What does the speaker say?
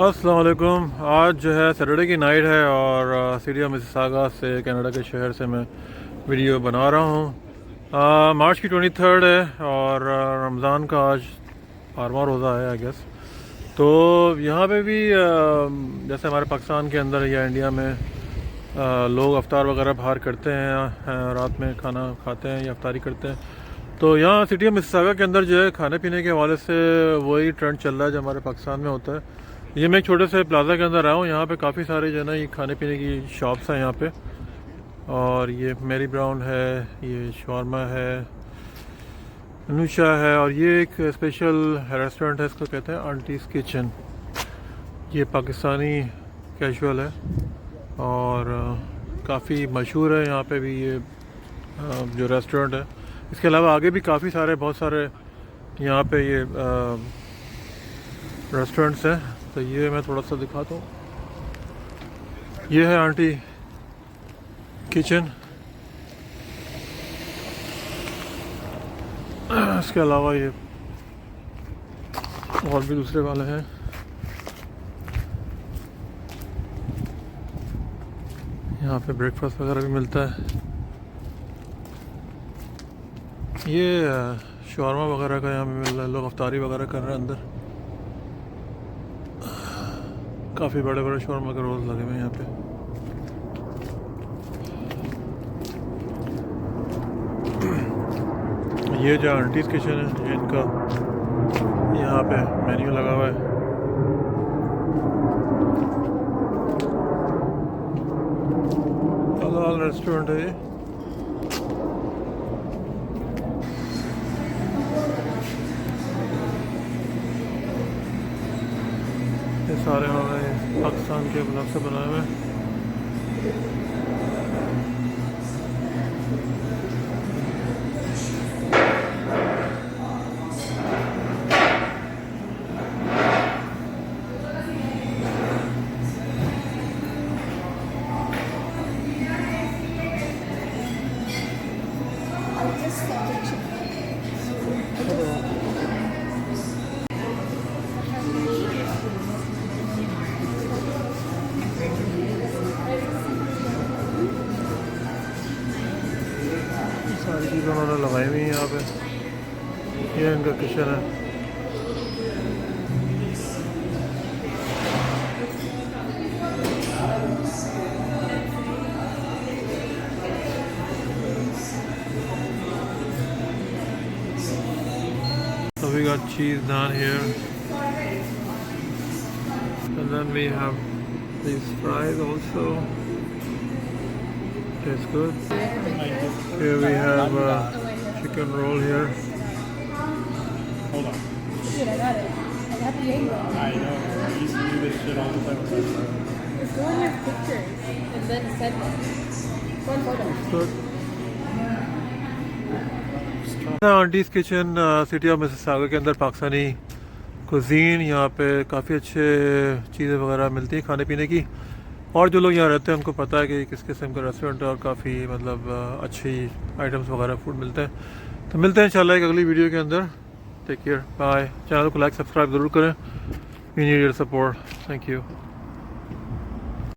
अस्सलाम वालेकुम। आज जो है सैटरडे की नाइट है और सिटी ऑफ मिसिसागा से कनाडा के शहर से मैं वीडियो बना रहा हूँ। मार्च की 23 है और रमज़ान का आज 12वां रोज़ा है आई गेस। तो यहाँ पे भी जैसे हमारे पाकिस्तान के अंदर या इंडिया में लोग अफ्तार वगैरह बाहर करते हैं, रात में खाना खाते हैं या अफ्तारी करते हैं। तो यहाँ सिटी ऑफ मिसिसागा के अंदर जो है खाने पीने के हवाले से वही ट्रेंड चल रहा है जो हमारे पाकिस्तान में होता है। ये मैं एक छोटे से प्लाजा के अंदर आया हूँ। यहाँ पे काफ़ी सारे जो है ना ये खाने पीने की शॉप्स हैं यहाँ पे। और ये मेरी ब्राउन है, ये शॉर्मा है, अनुशा है और ये एक स्पेशल रेस्टोरेंट है, इसको कहते हैं आंटीज़ किचन। ये पाकिस्तानी कैजुअल है और काफ़ी मशहूर है यहाँ पे भी ये जो रेस्टोरेंट है। इसके अलावा आगे भी काफ़ी सारे बहुत सारे यहाँ पे ये रेस्टोरेंट्स हैं। तो ये मैं थोड़ा सा दिखाता हूँ। ये है आंटी किचन। इसके अलावा ये और भी दूसरे वाले हैं। यहाँ पे ब्रेकफास्ट वगैरह भी मिलता है। ये शॉर्मा वगैरह का यहाँ पे मिल रहा है, लोग अफ्तारी वगैरह कर रहे हैं अंदर। काफ़ी बड़े बड़े शॉर्मा के रोल्स लगे हुए हैं यहाँ पे। ये जो आंटीज़ किचन है ये इनका यहाँ पे मेन्यू लगा हुआ है। हलाल रेस्टोरेंट है ये सारे हमारे पाकिस्तान के ब्लॉक से बनाए हुए हैं। सारी चीज़ें उन्होंने लगाई हुई हैं यहाँ पे। ये इनका किचन है। So we got cheese down here and then we have these fries also. Tastes good. Here we have chicken roll here. Hold on. Dude, I got it. I got the egg roll. I know. We used to do this shit all the time. Just go in your pictures and then send them. One photo. Good. Aunties kitchen city of Mississauga के अंदर Pakistani cuisine, यहाँ पे काफ़ी अच्छे चीज़ें वगैरह मिलती हैं खाने पीने की। और जो लोग यहाँ रहते हैं उनको पता है कि किस किस्म का रेस्टोरेंट है और काफ़ी मतलब अच्छी आइटम्स वगैरह फूड मिलते हैं। तो मिलते हैं इंशाल्लाह एक अगली वीडियो के अंदर। Take care, bye. चैनल को लाइक सब्सक्राइब ज़रूर करें। We need your support. Thank you.